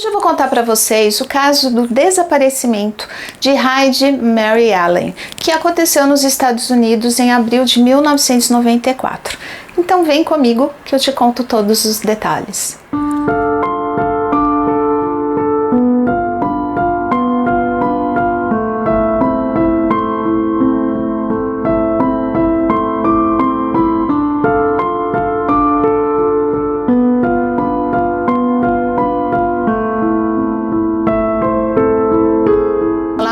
Hoje eu vou contar para vocês o caso do desaparecimento de Heidi Mary Allen, que aconteceu nos Estados Unidos em abril de 1994. Então vem comigo que eu te conto todos os detalhes.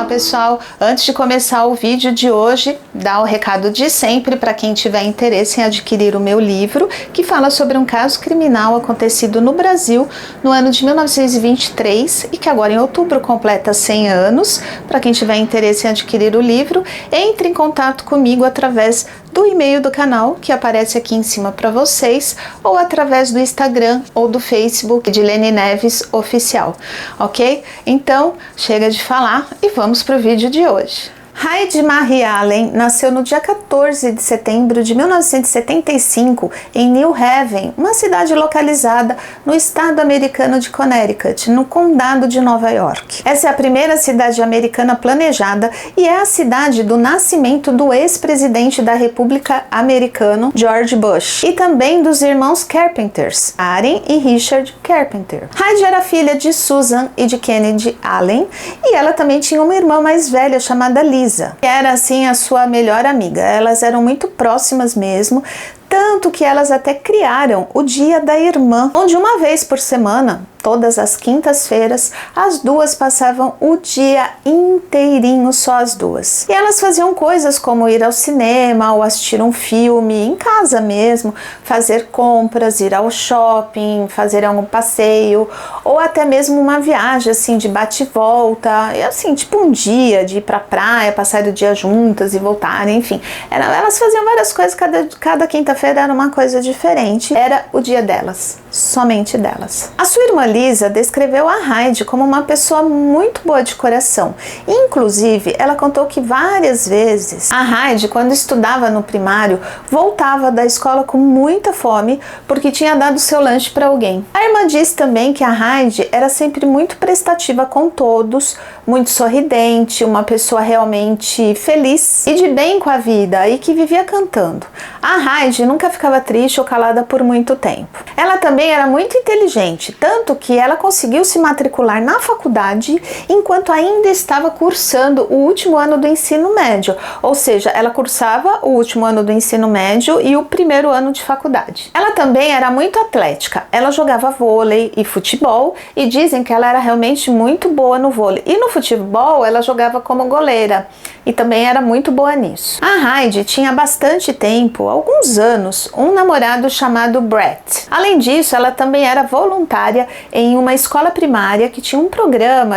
Pessoal, antes de começar o vídeo de hoje, dá o recado de sempre para quem tiver interesse em adquirir o meu livro, que fala sobre um caso criminal acontecido no Brasil no ano de 1923 e que agora em outubro completa 100 anos. Para quem tiver interesse em adquirir o livro, entre em contato comigo através do e-mail do canal que aparece aqui em cima para vocês, ou através do Instagram ou do Facebook de Lene Neves Oficial, ok? Então, chega de falar e vamos para o vídeo de hoje. Heidi Mary Allen nasceu no dia 14 de setembro de 1975 em New Haven, uma cidade localizada no estado americano de Connecticut, no condado de Nova York. Essa é a primeira cidade americana planejada e é a cidade do nascimento do ex-presidente da República Americana, George Bush, e também dos irmãos Carpenters, Aaron e Richard Carpenter. Heidi era filha de Susan e de Kennedy Allen, e ela também tinha uma irmã mais velha chamada Lisa, que era assim a sua melhor amiga. Elas eram muito próximas mesmo, tanto que elas até criaram o Dia da Irmã, onde uma vez por semana, todas as quintas-feiras, as duas passavam o dia inteirinho só as duas. E elas faziam coisas como ir ao cinema ou assistir um filme em casa mesmo, fazer compras, ir ao shopping, fazer algum passeio ou até mesmo uma viagem assim de bate e volta, e assim, tipo um dia de ir pra praia, passar o dia juntas e voltar, enfim. Elas faziam várias coisas, cada quinta-feira era uma coisa diferente. Era o dia delas, somente delas. A sua irmã Lisa descreveu a Heidi como uma pessoa muito boa de coração. Inclusive, ela contou que várias vezes a Heidi, quando estudava no primário, voltava da escola com muita fome porque tinha dado seu lanche para alguém. A irmã disse também que a Heidi era sempre muito prestativa com todos, muito sorridente, uma pessoa realmente feliz e de bem com a vida e que vivia cantando. A Heidi nunca ficava triste ou calada por muito tempo. Ela também era muito inteligente, tanto que ela conseguiu se matricular na faculdade enquanto ainda estava cursando o último ano do ensino médio, ou seja, ela cursava o último ano do ensino médio e o primeiro ano de faculdade. Ela também era muito atlética, ela jogava vôlei e futebol e dizem que ela era realmente muito boa no vôlei, e no futebol ela jogava como goleira e também era muito boa nisso. A Heidi tinha bastante tempo, alguns anos, um namorado chamado Brett. Além disso, ela também era voluntária em uma escola primária que tinha um programa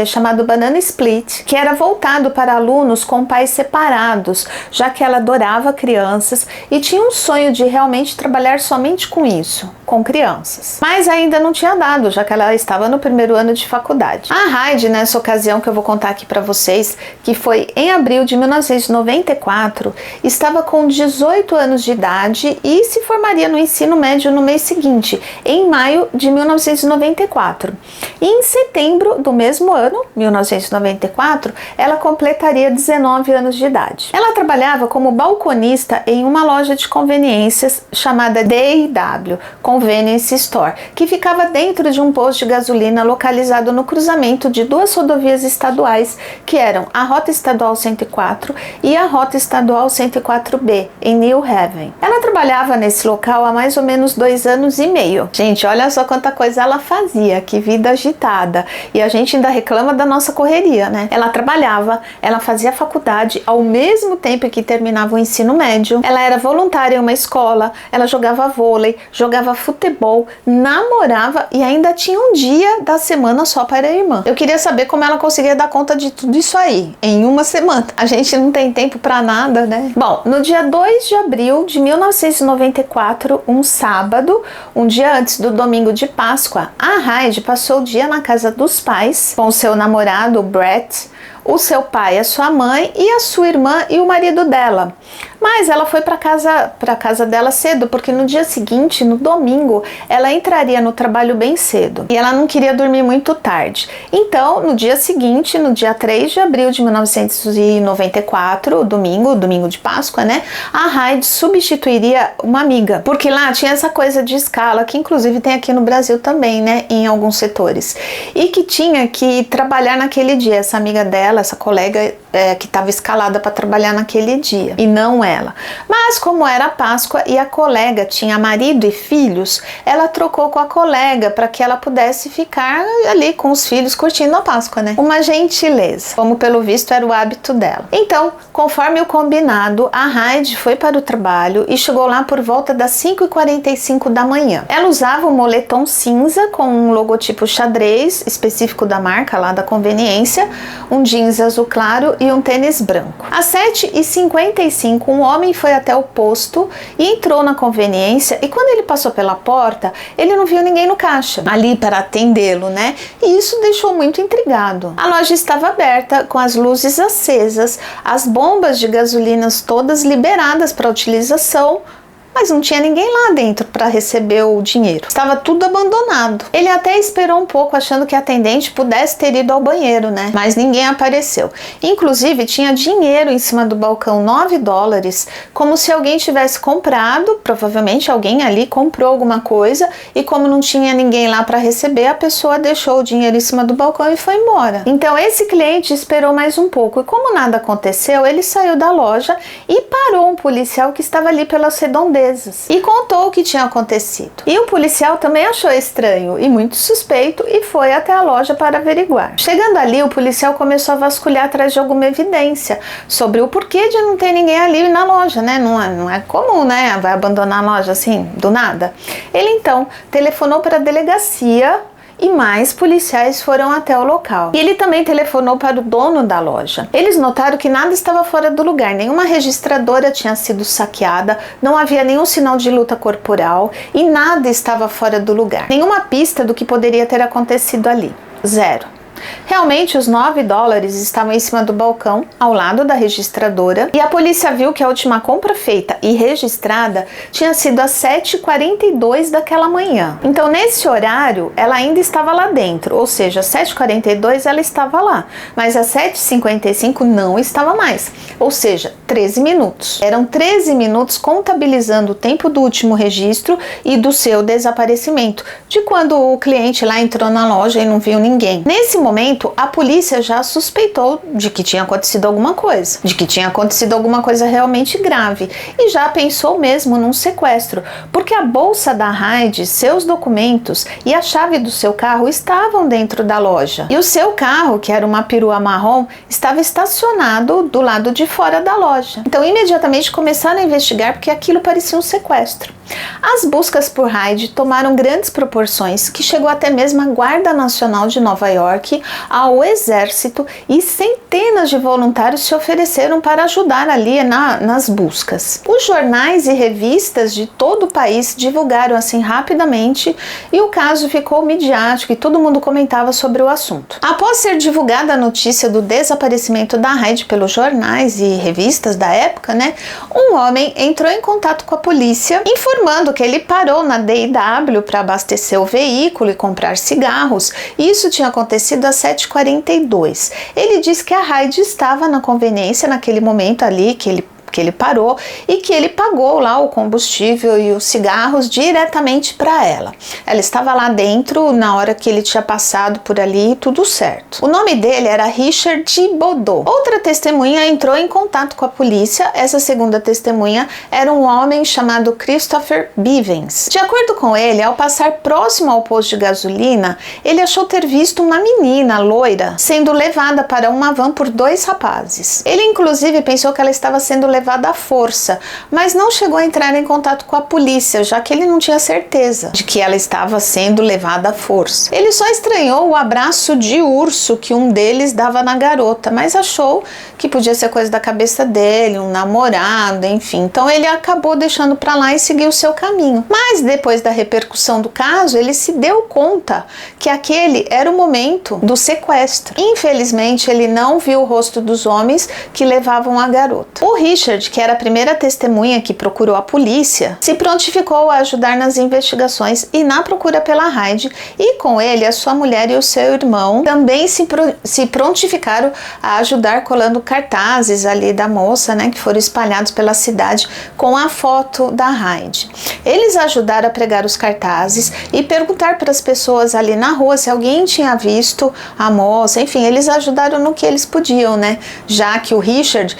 chamado Banana Split, que era voltado para alunos com pais separados, já que ela adorava crianças e tinha um sonho de realmente trabalhar somente com isso, com crianças. Mas ainda não tinha dado, já que ela estava no primeiro ano de faculdade. A Heidi, nessa ocasião que eu vou contar aqui para vocês, que foi em abril de 1994, estava com 18 anos de idade e se formaria no ensino médio no mês seguinte, em maio de 1994. E em setembro do mesmo ano, 1994, ela completaria 19 anos de idade. Ela trabalhava como balconista em uma loja de conveniências chamada D&W, Convenience Store, que ficava dentro de um posto de gasolina localizado no cruzamento de duas rodovias estaduais, que eram a Rota Estadual 104 e a Rota Estadual 104B, em New Haven. Ela trabalhava nesse local há mais ou menos 2 anos e meio. Gente, olha só quanta coisa ela fazia, que vida agitada. E a gente ainda reclama da nossa correria, né? Ela trabalhava, ela fazia faculdade ao mesmo tempo que terminava o ensino médio, ela era voluntária em uma escola, ela jogava vôlei, jogava futebol, namorava e ainda tinha um dia da semana só para a irmã. Eu queria saber como ela conseguia dar conta de tudo isso aí, em uma semana. A gente não tem tempo para nada, né? Bom, no dia 2 de abril de 1994, um sábado, um dia antes do domingo de Páscoa, a Heidi passou o dia na casa dos pais com seu namorado, Brett, o seu pai, a sua mãe e a sua irmã e o marido dela. Mas ela foi para casa dela cedo, porque no dia seguinte, no domingo, ela entraria no trabalho bem cedo e ela não queria dormir muito tarde. Então, no dia seguinte, no dia 3 de abril de 1994, domingo de Páscoa, né? A Heidi substituiria uma amiga, porque lá tinha essa coisa de escala, que inclusive tem aqui no Brasil também, né? Em alguns setores. E que tinha que trabalhar naquele dia. Essa amiga dela, essa colega que estava escalada para trabalhar naquele dia, e não ela. Mas como era Páscoa e a colega tinha marido e filhos, ela trocou com a colega para que ela pudesse ficar ali com os filhos curtindo a Páscoa, né? Uma gentileza, como pelo visto era o hábito dela. Então, conforme o combinado, a Heidi foi para o trabalho e chegou lá por volta das 5h45 da manhã. Ela usava um moletom cinza com um logotipo xadrez específico da marca lá da conveniência, um jeans azul claro e um tênis branco. Às 7h55, um homem foi até o posto e entrou na conveniência, e quando ele passou pela porta, ele não viu ninguém no caixa ali para atendê-lo, né? E isso deixou muito intrigado. A loja estava aberta, com as luzes acesas, as bombas de gasolinas todas liberadas para utilização, mas não tinha ninguém lá dentro para receber o dinheiro. Estava tudo abandonado. Ele até esperou um pouco, achando que a atendente pudesse ter ido ao banheiro, né? Mas ninguém apareceu. Inclusive, tinha dinheiro em cima do balcão, $9, como se alguém tivesse comprado, provavelmente alguém ali comprou alguma coisa, e como não tinha ninguém lá para receber, a pessoa deixou o dinheiro em cima do balcão e foi embora. Então, esse cliente esperou mais um pouco, e como nada aconteceu, ele saiu da loja e parou um policial que estava ali pelas redondezas e contou o que tinha acontecido. E o policial também achou estranho e muito suspeito e foi até a loja para averiguar. Chegando ali, o policial começou a vasculhar atrás de alguma evidência sobre o porquê de não ter ninguém ali na loja, né? Não é comum, né? Vai abandonar a loja assim, do nada. Ele então telefonou para a delegacia e mais policiais foram até o local. E ele também telefonou para o dono da loja. Eles notaram que nada estava fora do lugar, nenhuma registradora tinha sido saqueada, não havia nenhum sinal de luta corporal e nada estava fora do lugar. Nenhuma pista do que poderia ter acontecido ali. Zero. Realmente, os $9 estavam em cima do balcão, ao lado da registradora, e a polícia viu que a última compra feita e registrada tinha sido às 7h42 daquela manhã. Então, nesse horário, ela ainda estava lá dentro, ou seja, às 7h42 ela estava lá, mas às 7h55 não estava mais, ou seja, 13 minutos. Eram 13 minutos contabilizando o tempo do último registro e do seu desaparecimento, de quando o cliente lá entrou na loja e não viu ninguém. Nesse momento, a polícia já suspeitou de que tinha acontecido alguma coisa, realmente grave, e já pensou mesmo num sequestro, porque a bolsa da Heidi, seus documentos e a chave do seu carro estavam dentro da loja. E o seu carro, que era uma perua marrom, estava estacionado do lado de fora da loja. Então, imediatamente começaram a investigar, porque aquilo parecia um sequestro. As buscas por Heidi tomaram grandes proporções, que chegou até mesmo a Guarda Nacional de Nova York, ao Exército, e centenas de voluntários se ofereceram para ajudar ali nas buscas. Os jornais e revistas de todo o país divulgaram assim rapidamente, e o caso ficou midiático e todo mundo comentava sobre o assunto. Após ser divulgada a notícia do desaparecimento da Heidi pelos jornais e revistas da época, né, um homem entrou em contato com a polícia, informando que ele parou na D&W para abastecer o veículo e comprar cigarros, e isso tinha acontecido às 7h42. Ele disse que a Heidi estava na conveniência naquele momento ali, que ele parou, e que ele pagou lá o combustível e os cigarros diretamente para ela. Ela estava lá dentro na hora que ele tinha passado por ali, tudo certo. O nome dele era Richard Thibodeau. Outra testemunha entrou em contato com a polícia. Essa segunda testemunha era um homem chamado Christopher Bivens. De acordo com ele, ao passar próximo ao posto de gasolina, ele achou ter visto uma menina loira sendo levada para uma van por 2 rapazes. Ele inclusive pensou que ela estava sendo levada levado à força, mas não chegou a entrar em contato com a polícia, já que ele não tinha certeza de que ela estava sendo levada à força. Ele só estranhou o abraço de urso que um deles dava na garota, mas achou que podia ser coisa da cabeça dele, um namorado, enfim. Então ele acabou deixando para lá e seguiu o seu caminho. Mas depois da repercussão do caso, ele se deu conta que aquele era o momento do sequestro. Infelizmente, ele não viu o rosto dos homens que levavam a garota. O Richard, que era a primeira testemunha que procurou a polícia, se prontificou a ajudar nas investigações e na procura pela Heidi, e com ele a sua mulher e o seu irmão também se prontificaram a ajudar colando cartazes ali da moça, né, que foram espalhados pela cidade com a foto da Heidi. Eles ajudaram a pregar os cartazes e perguntar para as pessoas ali na rua se alguém tinha visto a moça. Enfim, eles ajudaram no que eles podiam, né, já que o Richard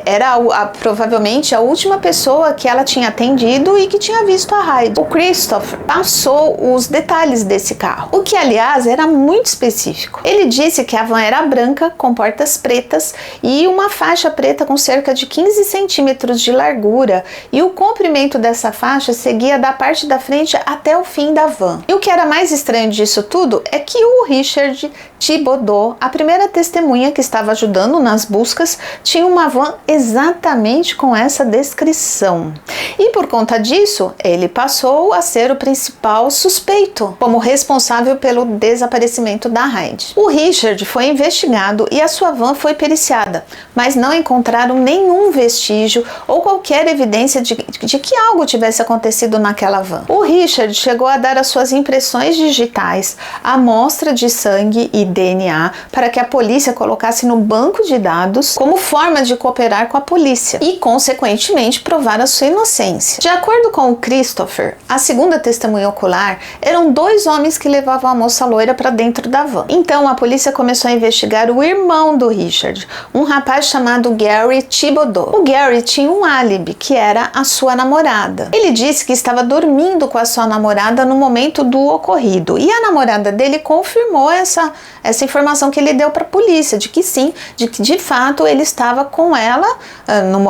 era provavelmente a última pessoa que ela tinha atendido e que tinha visto a Heidi. O Christopher passou os detalhes desse carro, o que aliás era muito específico. Ele disse que a van era branca, com portas pretas e uma faixa preta com cerca de 15 centímetros de largura, e o comprimento dessa faixa seguia da parte da frente até o fim da van. E o que era mais estranho disso tudo é que o Richard Thibodeau, a primeira testemunha que estava ajudando nas buscas, tinha uma van exatamente com essa descrição. E por conta disso, ele passou a ser o principal suspeito, como responsável pelo desaparecimento da Heidi. O Richard foi investigado e a sua van foi periciada, mas não encontraram nenhum vestígio ou qualquer evidência de que algo tivesse acontecido naquela van. O Richard chegou a dar as suas impressões digitais, amostra de sangue e DNA para que a polícia colocasse no banco de dados como forma de cooperar com a polícia e, consequentemente, provar a sua inocência. De acordo com o Christopher, a segunda testemunha ocular, eram dois homens que levavam a moça loira para dentro da van. Então a polícia começou a investigar o irmão do Richard, um rapaz chamado Gary Thibodeau. O Gary tinha um álibi, que era a sua namorada. Ele disse que estava dormindo com a sua namorada no momento do ocorrido, e a namorada dele confirmou essa informação que ele deu para a polícia, de que sim, de que de fato ele estava com ela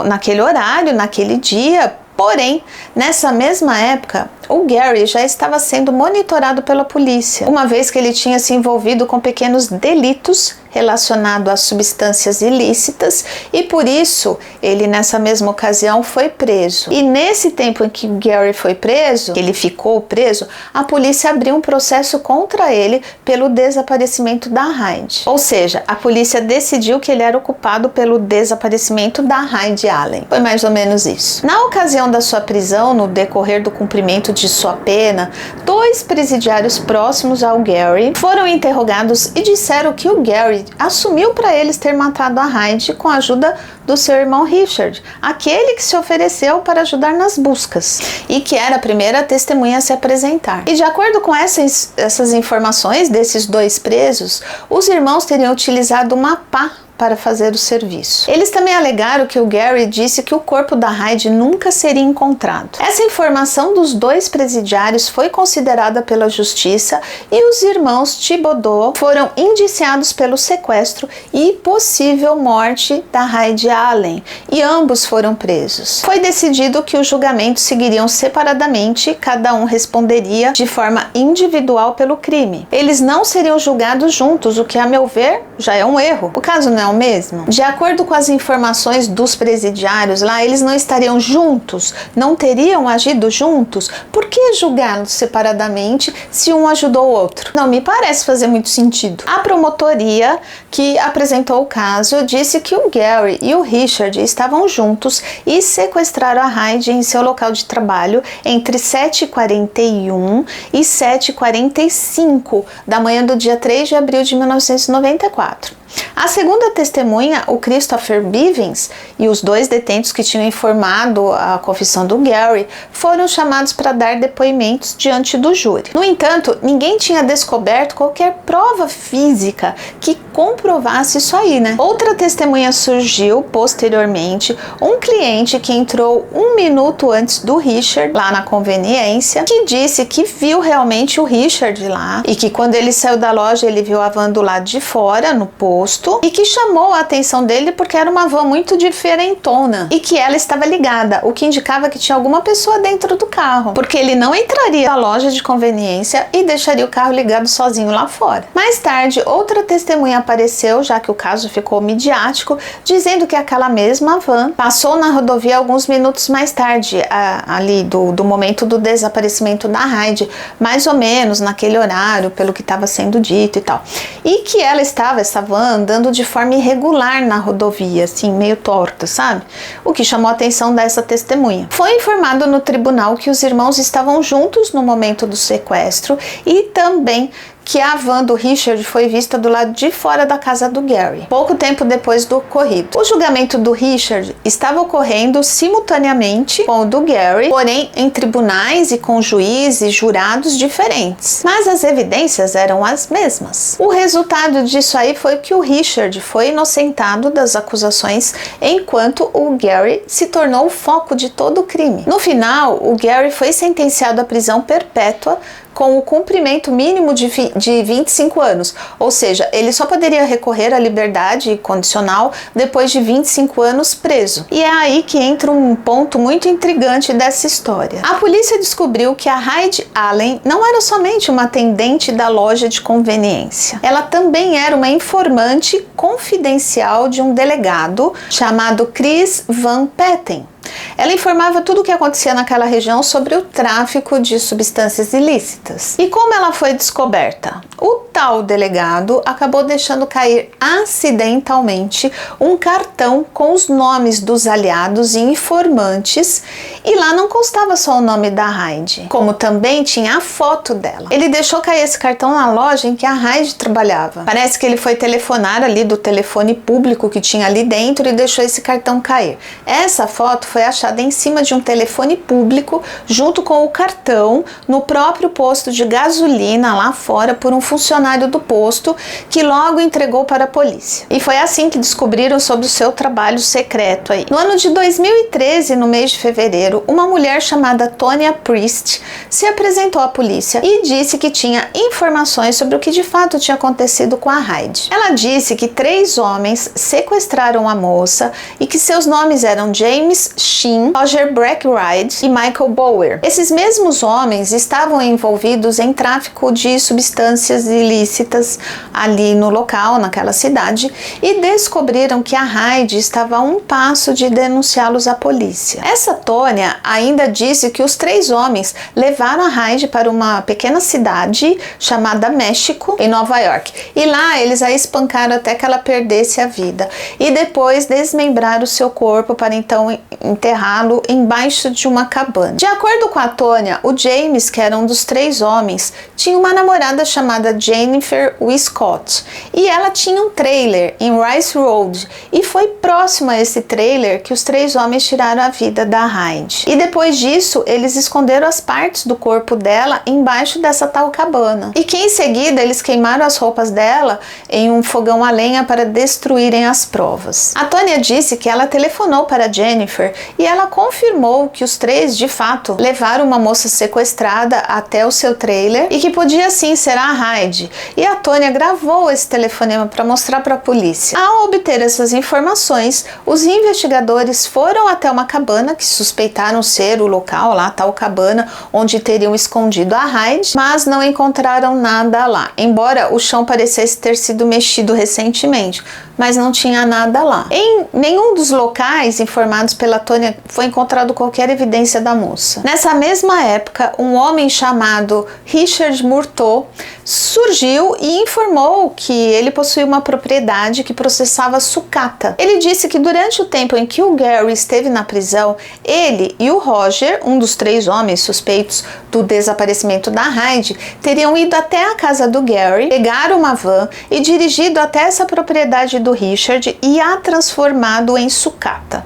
naquele horário, naquele dia. Porém, nessa mesma época, o Gary já estava sendo monitorado pela polícia, uma vez que ele tinha se envolvido com pequenos delitos relacionados a substâncias ilícitas, e por isso ele nessa mesma ocasião foi preso. E nesse tempo em que o Gary foi preso, ele ficou preso, a polícia abriu um processo contra ele pelo desaparecimento da Heidi. Ou seja, a polícia decidiu que ele era o culpado pelo desaparecimento da Heidi Allen. Foi mais ou menos isso. Na ocasião da sua prisão, no decorrer do cumprimento de sua pena, dois presidiários próximos ao Gary foram interrogados e disseram que o Gary assumiu para eles ter matado a Heidi com a ajuda do seu irmão Richard, aquele que se ofereceu para ajudar nas buscas e que era a primeira testemunha a se apresentar. E de acordo com essas informações desses dois presos, os irmãos teriam utilizado uma pá para fazer o serviço. Eles também alegaram que o Gary disse que o corpo da Heidi nunca seria encontrado. Essa informação dos dois presidiários foi considerada pela justiça e os irmãos Thibodeau foram indiciados pelo sequestro e possível morte da Heidi Allen, e ambos foram presos. Foi decidido que os julgamentos seguiriam separadamente, cada um responderia de forma individual pelo crime. Eles não seriam julgados juntos, o que, a meu ver, já é um erro. O caso não é o mesmo? De acordo com as informações dos presidiários lá, eles não estariam juntos, não teriam agido juntos. Por que julgá-los separadamente se um ajudou o outro? Não me parece fazer muito sentido. A promotoria que apresentou o caso disse que o Gary e o Richard estavam juntos e sequestraram a Heidi em seu local de trabalho entre 7h41 e 7h45 da manhã do dia 3 de abril de 1994. A segunda testemunha, o Christopher Bivens, e os dois detentos que tinham informado a confissão do Gary foram chamados para dar depoimentos diante do júri. No entanto, ninguém tinha descoberto qualquer prova física que comprovasse isso aí, né? Outra testemunha surgiu posteriormente, um cliente que entrou 1 minuto antes do Richard lá na conveniência, que disse que viu realmente o Richard lá e que quando ele saiu da loja ele viu a van do lado de fora, no posto, e que chamou chamou a atenção dele porque era uma van muito diferentona e que ela estava ligada, o que indicava que tinha alguma pessoa dentro do carro, porque ele não entraria na loja de conveniência e deixaria o carro ligado sozinho lá fora. Mais tarde, outra testemunha apareceu, já que o caso ficou midiático, dizendo que aquela mesma van passou na rodovia alguns minutos mais tarde, ali do momento do desaparecimento da Heidi, mais ou menos naquele horário, pelo que estava sendo dito e tal. E que ela estava, essa van, andando de forma irregular na rodovia, assim, meio torta, sabe? O que chamou a atenção dessa testemunha. Foi informado no tribunal que os irmãos estavam juntos no momento do sequestro e também que a van do Richard foi vista do lado de fora da casa do Gary, pouco tempo depois do ocorrido. O julgamento do Richard estava ocorrendo simultaneamente com o do Gary, porém em tribunais e com juízes e jurados diferentes. Mas as evidências eram as mesmas. O resultado disso aí foi que o Richard foi inocentado das acusações, enquanto o Gary se tornou o foco de todo o crime. No final, o Gary foi sentenciado à prisão perpétua com o cumprimento mínimo de 25 anos, ou seja, ele só poderia recorrer à liberdade condicional depois de 25 anos preso. E é aí que entra um ponto muito intrigante dessa história. A polícia descobriu que a Heidi Allen não era somente uma atendente da loja de conveniência, ela também era uma informante confidencial de um delegado chamado Chris Van Patten. Ela informava tudo o que acontecia naquela região sobre o tráfico de substâncias ilícitas. E como ela foi descoberta? O tal delegado acabou deixando cair acidentalmente um cartão com os nomes dos aliados e informantes, e lá não constava só o nome da Heidi, como também tinha a foto dela. Ele deixou cair esse cartão na loja em que a Heidi trabalhava. Parece que ele foi telefonar ali do telefone público que tinha ali dentro e deixou esse cartão cair. Essa foto foi achada em cima de um telefone público junto com o cartão no próprio posto de gasolina lá fora por um funcionário do posto, que logo entregou para a polícia. E foi assim que descobriram sobre o seu trabalho secreto aí. No ano de 2013, no mês de fevereiro, uma mulher chamada Tonya Priest se apresentou à polícia e disse que tinha informações sobre o que de fato tinha acontecido com a Heidi. Ela disse que 3 homens sequestraram a moça e que seus nomes eram James Sheen, Roger Brackwright e Michael Bower. Esses mesmos homens estavam envolvidos em tráfico de substâncias ilícitas ali no local, naquela cidade, e descobriram que a Heidi estava a um passo de denunciá-los à polícia. Essa Tonya ainda disse que os 3 homens levaram a Heidi para uma pequena cidade chamada México, em Nova York, e lá eles a espancaram até que ela perdesse a vida, e depois desmembraram o seu corpo para então enterrá-lo embaixo de uma cabana. De acordo com a Tonya, o James, que era um dos 3 homens, tinha uma namorada chamada Jennifer Wiscott, e ela tinha um trailer em Rice Road, e foi próximo a esse trailer que os 3 homens tiraram a vida da Heidi. E depois disso, eles esconderam as partes do corpo dela embaixo dessa tal cabana, e que em seguida eles queimaram as roupas dela em um fogão a lenha para destruírem as provas. A Tonya disse que ela telefonou para Jennifer e ela confirmou que os 3 de fato levaram uma moça sequestrada até o seu trailer e que podia sim ser a Heidi, e a Tonya gravou esse telefonema para mostrar para a polícia. Ao obter essas informações, os investigadores foram até uma cabana que suspeitaram ser o local lá, tal cabana onde teriam escondido a Heidi, mas não encontraram nada lá, embora o chão parecesse ter sido mexido recentemente, mas não tinha nada lá. Em nenhum dos locais informados pela Tonya foi encontrado qualquer evidência da moça. Nessa mesma época, um homem chamado Richard Murtaugh surgiu e informou que ele possuía uma propriedade que processava sucata. Ele disse que durante o tempo em que o Gary esteve na prisão, ele e o Roger, um dos 3 homens suspeitos do desaparecimento da Heidi, teriam ido até a casa do Gary, pegaram uma van e dirigido até essa propriedade do Richard e a transformado em sucata.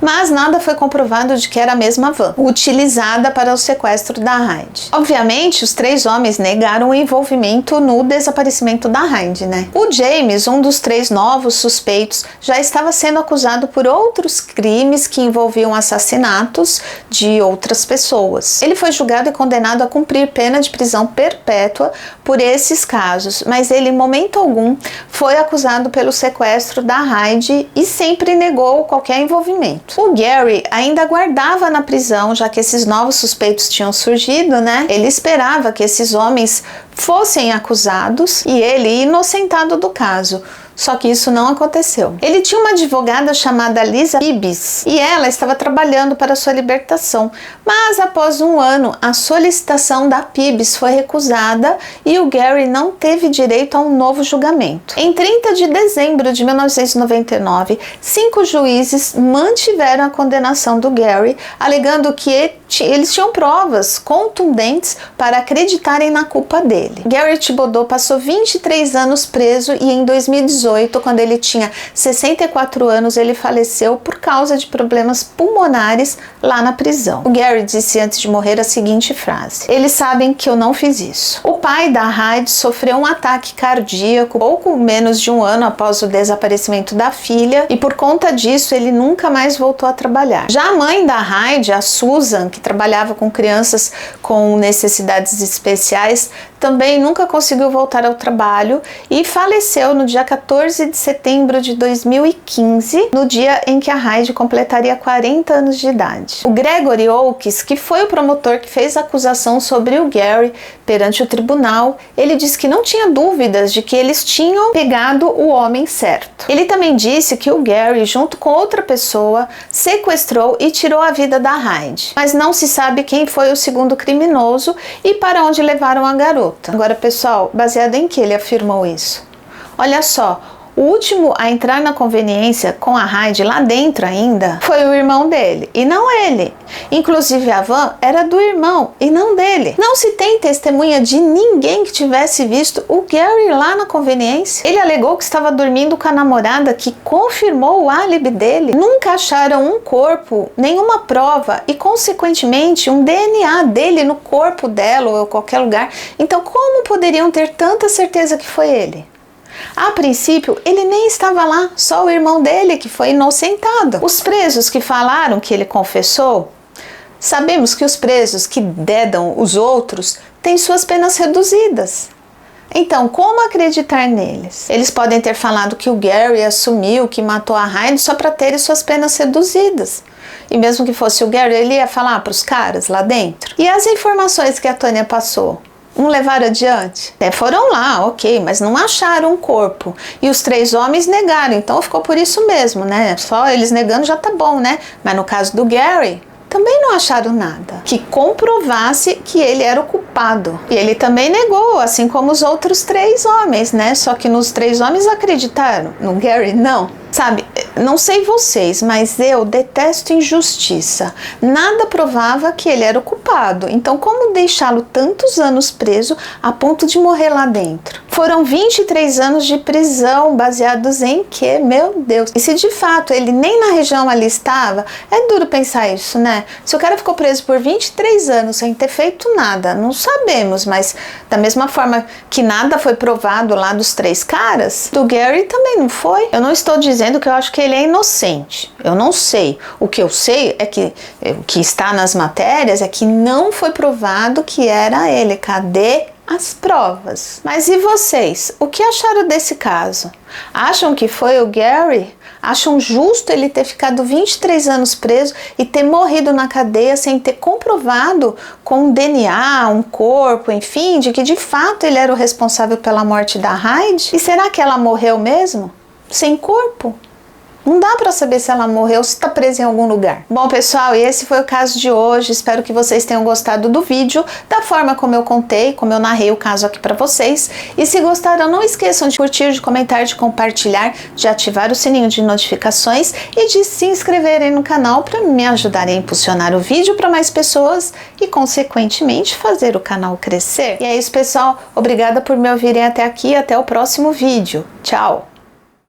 Mas nada foi comprovado de que era a mesma van utilizada para o sequestro da Heidi. Obviamente, os 3 homens negaram o envolvimento no desaparecimento da Heidi, né? O James, um dos 3 novos suspeitos, já estava sendo acusado por outros crimes que envolviam assassinatos de outras pessoas. Ele foi julgado e condenado a cumprir pena de prisão perpétua por esses casos, mas ele em momento algum foi acusado pelo sequestro da Heidi e sempre negou qualquer envolvimento. O Gary ainda aguardava na prisão, já que esses novos suspeitos tinham surgido, né? Ele esperava que esses homens fossem acusados e ele inocentado do caso. Só que isso não aconteceu. Ele tinha uma advogada chamada Lisa Peebs e ela estava trabalhando para sua libertação, mas após um ano a solicitação da Peebs foi recusada e o Gary não teve direito a um novo julgamento. Em 30 de dezembro de 1999, 5 juízes mantiveram a condenação do Gary, alegando que eles tinham provas contundentes para acreditarem na culpa dele. Gary Thibodeau passou 23 anos preso e em 2018, quando ele tinha 64 anos, ele faleceu por causa de problemas pulmonares lá na prisão. O Gary disse antes de morrer a seguinte frase: "Eles sabem que eu não fiz isso." O pai da Heidi sofreu um ataque cardíaco pouco menos de um ano após o desaparecimento da filha e por conta disso ele nunca mais voltou a trabalhar. Já a mãe da Heidi, a Susan, que trabalhava com crianças com necessidades especiais, também nunca conseguiu voltar ao trabalho e faleceu no dia 14 de setembro de 2015, no dia em que a Heidi completaria 40 anos de idade. O Gregory Oakes, que foi o promotor que fez a acusação sobre o Gary perante o tribunal, ele disse que não tinha dúvidas de que eles tinham pegado o homem certo. Ele também disse que o Gary, junto com outra pessoa, sequestrou e tirou a vida da Heidi, mas não se sabe quem foi o segundo criminoso e para onde levaram a garota. Agora, pessoal, baseado em que ele afirmou isso? Olha só, o último a entrar na conveniência com a Heidi lá dentro ainda foi o irmão dele, e não ele. Inclusive a van era do irmão e não dele. Não se tem testemunha de ninguém que tivesse visto o Gary lá na conveniência. Ele alegou que estava dormindo com a namorada, que confirmou o álibi dele. Nunca acharam um corpo, nenhuma prova e, consequentemente, um DNA dele no corpo dela ou em qualquer lugar. Então, como poderiam ter tanta certeza que foi ele? A princípio, ele nem estava lá, só o irmão dele que foi inocentado. Os presos que falaram que ele confessou, sabemos que os presos que dedam os outros têm suas penas reduzidas. Então, como acreditar neles? Eles podem ter falado que o Gary assumiu que matou a Heidi só para terem suas penas reduzidas. E mesmo que fosse o Gary, ele ia falar para os caras lá dentro. E as informações que a Tônia passou? Não levaram adiante? Até foram lá, ok, mas não acharam um corpo. E os 3 homens negaram, então ficou por isso mesmo, né? Só eles negando já tá bom, né? Mas no caso do Gary, também não acharam nada que comprovasse que ele era o culpado. E ele também negou, assim como os outros 3 homens, né? Só que nos 3 homens acreditaram, no Gary não. Sabe, não sei vocês, mas eu detesto injustiça. Nada provava que ele era o culpado. Então, como deixá-lo tantos anos preso a ponto de morrer lá dentro? Foram 23 anos de prisão, baseados em quê? Meu Deus! E se de fato ele nem na região ali estava, é duro pensar isso, né? Se o cara ficou preso por 23 anos sem ter feito nada, não sabemos, mas da mesma forma que nada foi provado lá dos 3 caras, do Gary também não foi. Eu não estou dizendo que eu acho que ele é inocente. Eu não sei. O que eu sei é que o que está nas matérias é que não foi provado que era ele. Cadê as provas? Mas e vocês? O que acharam desse caso? Acham que foi o Gary? Acham justo ele ter ficado 23 anos preso e ter morrido na cadeia sem ter comprovado com um DNA, um corpo, enfim, de que de fato ele era o responsável pela morte da Heidi? E será que ela morreu mesmo? Sem corpo? Não dá para saber se ela morreu ou se está presa em algum lugar. Bom, pessoal, e esse foi o caso de hoje. Espero que vocês tenham gostado do vídeo, da forma como eu contei, como eu narrei o caso aqui para vocês. E se gostaram, não esqueçam de curtir, de comentar, de compartilhar, de ativar o sininho de notificações e de se inscreverem no canal para me ajudarem a impulsionar o vídeo para mais pessoas e, consequentemente, fazer o canal crescer. E é isso, pessoal. Obrigada por me ouvirem até aqui. Até o próximo vídeo. Tchau!